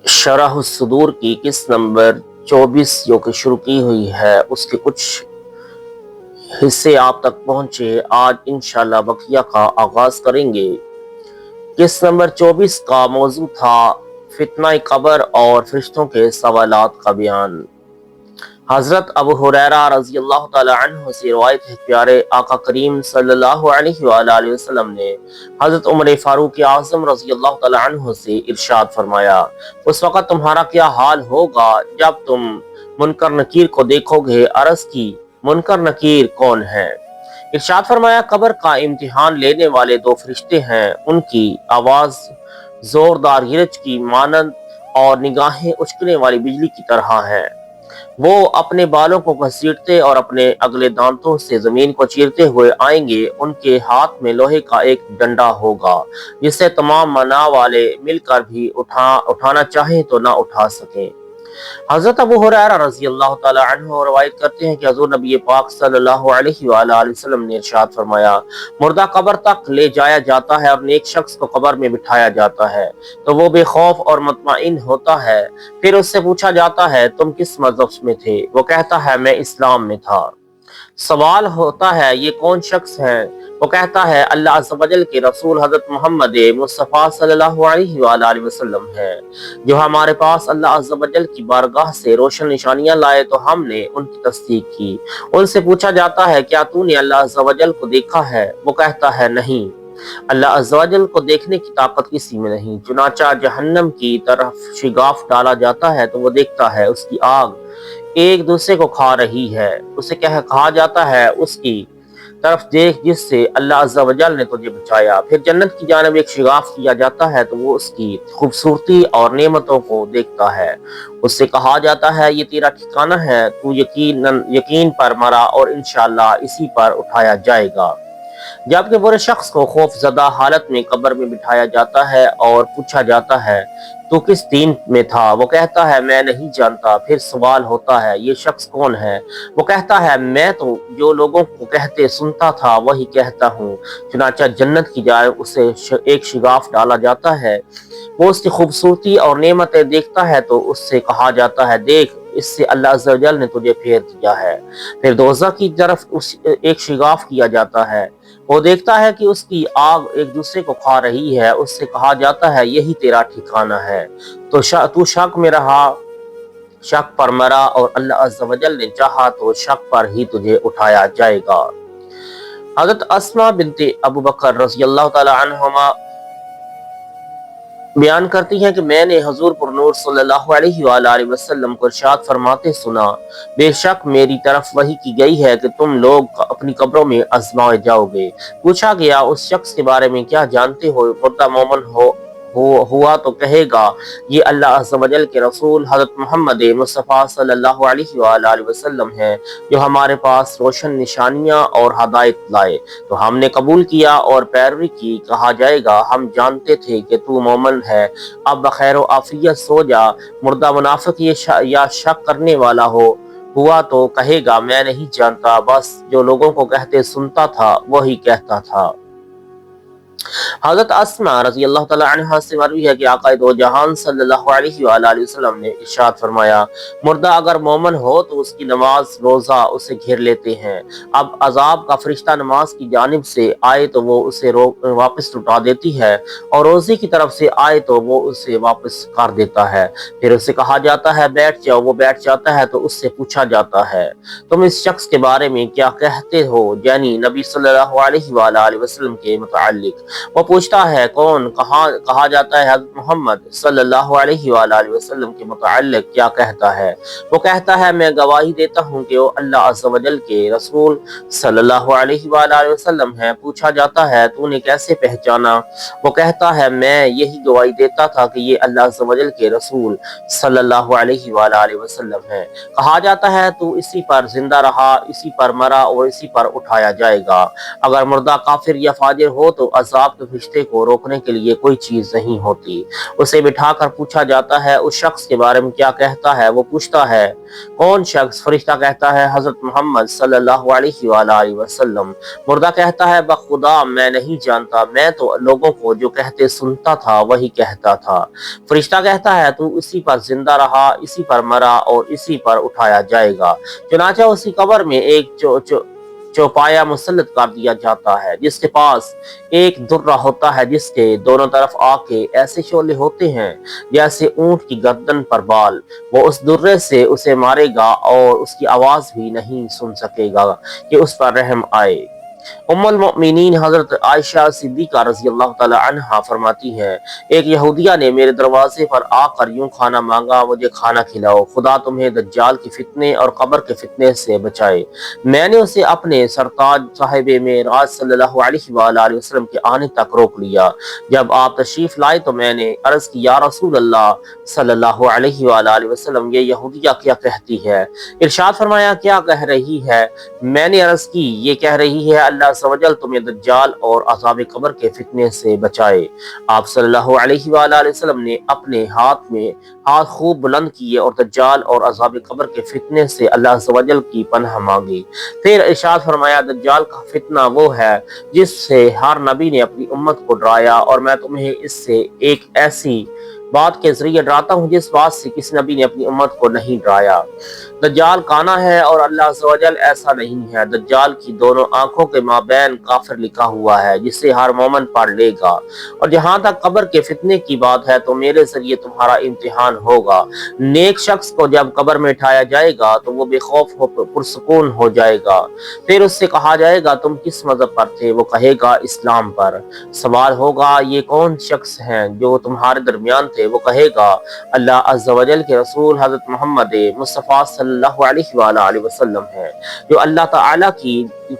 شرح الصدور کی قسط نمبر 24 جو کہ شروع کی ہوئی ہے، اس کے کچھ حصے آپ تک پہنچے۔ آج انشاءاللہ بقیہ کا آغاز کریں گے۔ قسط نمبر 24 کا موضوع تھا فتنہ قبر اور فرشتوں کے سوالات کا بیان۔ حضرت ابو ہریرہ رضی اللہ تعالی عنہ سے روایت ہے، پیارے آقا کریم صلی اللہ علیہ وآلہ وسلم نے حضرت عمر فاروق اعظم رضی اللہ تعالی عنہ سے ارشاد فرمایا، اس وقت تمہارا کیا حال ہوگا جب تم منکر نکیر کو دیکھو گے؟ عرض کی، منکر نکیر کون ہے؟ ارشاد فرمایا، قبر کا امتحان لینے والے دو فرشتے ہیں، ان کی آواز زوردار گرج کی مانند اور نگاہیں اچکنے والی بجلی کی طرح ہے۔ وہ اپنے بالوں کو گھسیٹتے اور اپنے اگلے دانتوں سے زمین کو چیرتے ہوئے آئیں گے۔ ان کے ہاتھ میں لوہے کا ایک ڈنڈا ہوگا جسے تمام منا والے مل کر بھی اٹھانا چاہیں تو نہ اٹھا سکیں۔ حضرت ابو ہریرہ رضی اللہ تعالی عنہ روایت کرتے ہیں کہ حضور نبی پاک صلی اللہ علیہ وآلہ وسلم نے ارشاد فرمایا، مردہ قبر تک لے جایا جاتا ہے اور نیک شخص کو قبر میں بٹھایا جاتا ہے تو وہ بے خوف اور مطمئن ہوتا ہے۔ پھر اس سے پوچھا جاتا ہے، تم کس مذہب میں تھے؟ وہ کہتا ہے، میں اسلام میں تھا۔ سوال ہوتا ہے، یہ کون شخص ہے؟ وہ کہتا ہے، اللہ عز و جل کے رسول حضرت محمد مصطفیٰ صلی اللہ علیہ وآلہ وسلم ہے۔ جو ہمارے پاس اللہ عز و جل کی بارگاہ سے روشن نشانیاں لائے تو ہم نے ان کی تصدیق کی۔ ان سے پوچھا جاتا ہے، کیا تو نے اللہ عز و جل کو دیکھا ہے؟ وہ کہتا ہے، نہیں، اللہ عز و جل کو دیکھنے کی طاقت کسی میں نہیں۔ چنانچہ جہنم کی طرف شگاف ڈالا جاتا ہے تو وہ دیکھتا ہے اس کی آگ ایک دوسرے کو کھا رہی ہے۔ اسے کہا جاتا ہے، اس کی طرف دیکھ جس سے اللہ عز و جل نے تجھے بچایا۔ پھر جنت کی جانب ایک شگاف کیا جاتا ہے تو وہ اس کی خوبصورتی اور نعمتوں کو دیکھتا ہے۔ اس سے کہا جاتا ہے، یہ تیرا ٹھکانہ ہے، تو یقین پر مرا اور انشاءاللہ اسی پر اٹھایا جائے گا۔ جبکہ برے شخص کو خوف زدہ حالت میں قبر میں بٹھایا جاتا ہے اور پوچھا جاتا ہے، تو کس دین میں تھا؟ وہ کہتا ہے، میں نہیں جانتا۔ پھر سوال ہوتا ہے، یہ شخص کون ہے؟ وہ کہتا ہے، میں تو جو لوگوں کو کہتے سنتا تھا وہی کہتا ہوں۔ چنانچہ جنت کی جانب اسے ایک شگاف ڈالا جاتا ہے، وہ اس کی خوبصورتی اور نعمتیں دیکھتا ہے تو اس سے کہا جاتا ہے، دیکھ، اس سے اللہ عز و جل نے تجھے پھیر دیا ہے۔ پھر دوزخ کی طرف ایک شگاف کیا جاتا ہے، وہ دیکھتا ہے کہ اس کی آگ ایک دوسرے کو کھا رہی ہے۔ اس سے کہا جاتا ہے، یہی تیرا ٹھکانہ ہے۔ تو شک میں رہا، شک پر مرا اور اللہ عز و جل نے چاہا تو شک پر ہی تجھے اٹھایا جائے گا۔ حضرت اسماء بنت ابو بکر رضی اللہ تعالی عنہما بیان کرتی ہیں کہ میں نے حضور پر نور صلی اللہ علیہ وآلہ وسلم کو ارشاد فرماتے سنا، بے شک میری طرف وحی کی گئی ہے کہ تم لوگ اپنی قبروں میں آزمائے جاؤ گے۔ پوچھا گیا، اس شخص کے بارے میں کیا جانتے ہو؟ مردہ مومن ہوا تو کہے گا، یہ اللہ عز و جل کے رسول حضرت محمد مصطفیٰ صلی اللہ علیہ وآلہ وسلم ہیں، جو ہمارے پاس روشن نشانیاں اور ہدایت لائے تو ہم نے قبول کیا اور پیروی کی۔ کہا جائے گا، ہم جانتے تھے کہ تو مومن ہے، اب بخیر و عافیت سو جا۔ مردہ منافق یا شک کرنے والا ہوا تو کہے گا، میں نہیں جانتا، بس جو لوگوں کو کہتے سنتا تھا وہی کہتا تھا۔ حضرت اسماء رضی اللہ تعالی عنہ سے مروی ہے کہ آقا دو جہان صلی اللہ علیہ وآلہ وسلم نے ارشاد فرمایا، مردہ اگر مومن ہو تو اس کی نماز روزہ اسے گھیر لیتے ہیں۔ اب عذاب کا فرشتہ نماز کی جانب سے آئے تو وہ اسے واپس لوٹا دیتی ہے، اور روزے کی طرف سے آئے تو وہ اسے واپس کر دیتا ہے۔ پھر اسے کہا جاتا ہے، بیٹھ جاؤ۔ وہ بیٹھ جاتا ہے تو اس سے پوچھا جاتا ہے، تم اس شخص کے بارے میں کیا کہتے ہو؟ یعنی نبی صلی اللہ علیہ وآلہ وسلم کے متعلق۔ وہ پوچھتا ہے، کون؟ کہا جاتا ہے، حضرت محمد صلی اللہ علیہ وآلہ وسلم کے متعلق کیا کہتا ہے؟ وہ کہتا ہے، میں گواہی دیتا ہوں کہ وہ اللہ عز و جل کے رسول صلی اللہ علیہ وآلہ وسلم ہیں۔ پوچھا جاتا ہے، تو نے کیسے پہچانا؟ وہ کہتا ہے، میں یہی گواہی دیتا تھا کہ یہ اللہ عز و جل کے رسول صلی اللہ علیہ وآلہ وسلم ہیں۔ کہا جاتا ہے، تو اسی پر زندہ رہا، اسی پر مرا اور اسی پر اٹھایا جائے گا۔ اگر مردہ کافر یا فاجر ہو تو عذاب عذاب کے فرشتے کو روکنے کے لیے کوئی چیز نہیں ہوتی۔ اسے بٹھا کر پوچھا جاتا ہے اس شخص کے بارے میں کیا کہتا ہے؟ وہ پوچھتا ہے کون شخص؟ فرشتہ کہتا ہے حضرت محمد صلی اللہ علیہ وآلہ وسلم۔ مردہ کہتا ہے بخدا میں نہیں جانتا، میں تو لوگوں کو جو کہتے سنتا تھا وہی کہتا تھا۔ فرشتہ کہتا ہے تو اسی پر زندہ رہا، اسی پر مرا اور اسی پر اٹھایا جائے گا۔ چنانچہ اسی قبر میں ایک چوپایا مسلط کر دیا جاتا ہے جس کے پاس ایک درہ ہوتا ہے جس کے دونوں طرف آگ کے ایسے شعلے ہوتے ہیں جیسے اونٹ کی گردن پر بال۔ وہ اس درے سے اسے مارے گا اور اس کی آواز بھی نہیں سن سکے گا کہ اس پر رحم آئے۔ ام المؤمنین حضرت عائشہ صدیقہ رضی اللہ تعالی عنہا فرماتی ہیں ایک یہودیہ نے میرے دروازے پر آ کر یوں کھانا مانگا، مجھے کھانا کھلاؤ، خدا تمہیں دجال کے فتنے اور قبر کے فتنے سے بچائے۔ میں نے اسے اپنے سرتاج صاحب معراج صلی اللہ علیہ وآلہ وسلم کے آنے تک روک لیا۔ جب آپ تشریف لائے تو میں نے عرض کی یا رسول اللہ صلی اللہ علیہ وآلہ وسلم یہ یہودیہ کیا کہتی ہے؟ ارشاد فرمایا کیا کہہ رہی ہے؟ میں نے عرض کی یہ کہہ رہی ہے اللہ عز و جل تمہیں دجال اور عذاب قبر کے فتنے سے بچائے۔ آپ صلی اللہ علیہ وآلہ وسلم نے اپنے ہاتھ خوب بلند کیے اور دجال اور عذاب قبر کے فتنے سے اللہ عز و جل کی پناہ مانگی۔ پھر ارشاد فرمایا دجال کا فتنہ وہ ہے جس سے ہر نبی نے اپنی امت کو ڈرایا اور میں تمہیں اس سے ایک ایسی بات کے ذریعے ڈراتا ہوں جس بات سے کسی نبی نے اپنی امت کو نہیں ڈرایا۔ دجال کانا ہے اور اللہ عز و جل ایسا نہیں ہے۔ دجال کی دونوں آنکھوں کے مابین کافر لکھا ہوا ہے جسے ہر مومن پڑھ لے گا۔ اور جہاں تک قبر کے فتنے کی بات ہے تو میرے ذریعے تمہارا امتحان ہوگا۔ نیک شخص کو جب قبر میں اٹھایا جائے گا تو وہ بے خوف پرسکون ہو جائے گا۔ پھر اس سے کہا جائے گا تم کس مذہب پر تھے؟ وہ کہے گا اسلام پر۔ سوال ہوگا یہ کون شخص ہیں جو تمہارے درمیان تھے؟ وہ کہے گا اللہ عز و جل کے رسول حضرت محمد مصطفیٰ صلی اللہ علیہ وآلہ وسلم ہے، جو اللہ تعالیٰ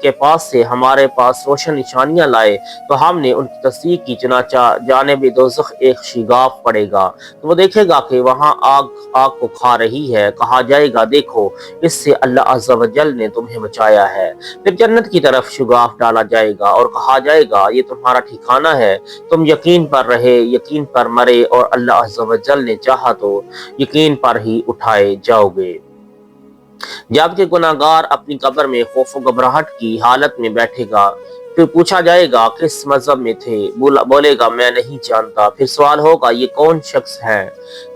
کے پاس سے ہمارے پاس روشن نشانیاں لائے تو ہم نے ان کی تصدیق کی، چنانچہ جانب دوزخ ایک شگاف پڑے گا تو وہ دیکھے گا کہ وہاں آگ کو کھا رہی ہے۔ کہا جائے گا دیکھو اس سے اللہ عز و جل نے تمہیں بچایا ہے۔ پھر جنت کی طرف شگاف ڈالا جائے گا اور کہا جائے گا یہ تمہارا ٹھکانہ ہے، تم یقین پر رہے، یقین پر مرے اور اللہ عز و جل نے چاہا تو یقین پر ہی اٹھائے جاؤ گے۔ جبکہ گناہگار اپنی قبر میں خوف و گھبراہٹ کی حالت میں بیٹھے گا۔ پھر پوچھا جائے گا کس مذہب میں تھے؟ بولے گا میں نہیں جانتا۔ پھر سوال ہوگا یہ کون شخص ہے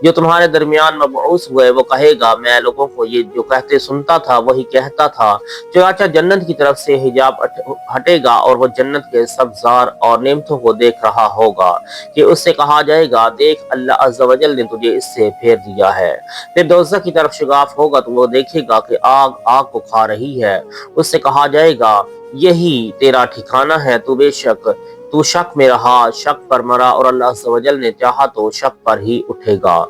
جو تمہارے درمیان مبعوث ہوئے؟ وہ کہے گا میں لوگوں کو یہ جو کہتے سنتا تھا وہی کہتا تھا۔ چنانچہ جنت کی طرف سے حجاب ہٹے گا اور وہ جنت کے سبزار اور نعمتوں کو دیکھ رہا ہوگا کہ اس سے کہا جائے گا دیکھ اللہ عز و جل نے تجھے اس سے پھیر دیا ہے۔ پھر دوزخ کی طرف شگاف ہوگا تو وہ دیکھے گا کہ آگ کو کھا رہی ہے۔ اس سے کہا جائے گا یہی تیرا ٹھکانہ ہے، تو شک میں رہا، شک پر مرا اور اللہ عز و جل نے چاہا تو شک پر ہی اٹھے گا۔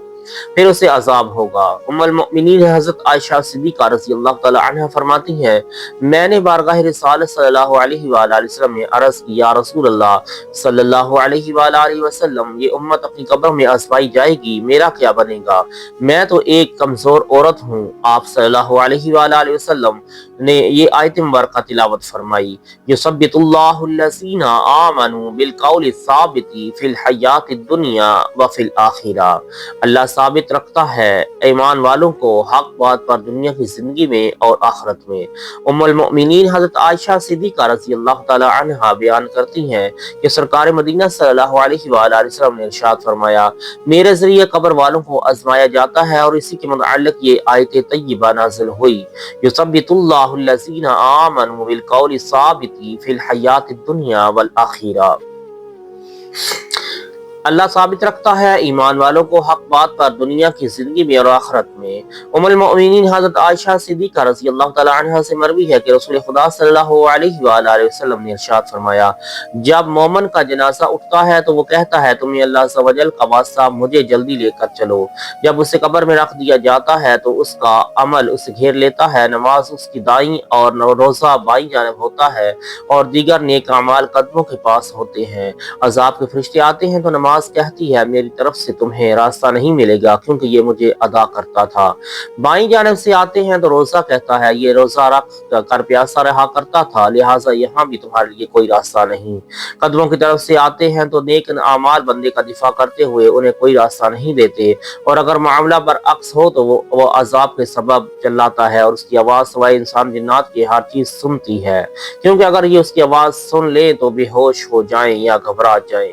پھر اسے عذاب ہوگا۔ ام المؤمنین حضرت عائشہ صدیقہ رضی اللہ تعالی عنہ فرماتی ہیں میں نے بارگاہ رسالت صلی اللہ علیہ وآلہ وسلم میں عرض کی یا رسول اللہ صلی اللہ علیہ وآلہ وسلم یہ امت اپنی قبر میں آزمائی جائے گی، میرا کیا بنے گا؟ میں تو ایک کمزور عورت ہوں۔ آپ صلی اللہ علیہ وآلہ وسلم نے یہ آیت مبارکہ تلاوت فرمائی یثبت اللہ الذین آمنوا بالقول الثابت فی الحیات الدنیا وفی الآخرہ۔ اللہ ثابت رکھتا ہے ایمان والوں کو حق بات پر دنیا کی زندگی میں اور آخرت میں۔ ام المؤمنین حضرت عائشہ صدیقہ رضی اللہ تعالی عنہا بیان کرتی ہیں کہ سرکار مدینہ صلی اللہ علیہ وآلہ وسلم نے ارشاد فرمایا میرے ذریعے قبر والوں کو آزمایا جاتا ہے، اور اسی کے متعلق یہ آیت طیبہ نازل ہوئی یثبت اللہ الذین آمنوا بالقول الثابت فی الحیات الدنیا والآخرہ۔ اللہ ثابت رکھتا ہے ایمان والوں کو حق بات پر دنیا کی زندگی میں اور آخرت میں۔ ام المؤمنین حضرت عائشہ صدیقہ رضی اللہ تعالی عنہا سے مروی ہے کہ رسول خدا صلی اللہ علیہ وآلہ وسلم نے ارشاد فرمایا جب مومن کا جنازہ اٹھتا ہے تو وہ کہتا ہے تمہیں اللہ عز و جل کا واسطہ مجھے جلدی لے کر چلو۔ جب اسے قبر میں رکھ دیا جاتا ہے تو اس کا عمل اسے گھیر لیتا ہے، نماز اس کی دائیں اور روزہ بائیں جانب ہوتا ہے اور دیگر نیک اعمال قدموں کے پاس ہوتے ہیں۔ عذاب کے فرشتے آتے ہیں تو نماز آواز کہتی ہے میری طرف سے تمہیں راستہ نہیں ملے گا کیونکہ یہ مجھے ادا کرتا تھا۔ بائیں جانب سے آتے ہیں تو روزہ کہتا ہے یہ روزہ رکھ کر پیاسا رہا کرتا تھا، لہٰذا یہاں بھی تمہارے لیے کوئی راستہ نہیں۔ قدموں کی طرف سے آتے ہیں تو نیک اعمال بندے کا دفاع کرتے ہوئے انہیں کوئی راستہ نہیں دیتے، اور اگر معاملہ برعکس ہو تو وہ عذاب کے سبب چلاتا ہے، اور اس کی آواز سوائے انسان جنات کی ہر چیز سنتی ہے، کیونکہ اگر یہ اس کی آواز سن لے تو بے ہوش ہو جائیں یا گھبرا جائیں۔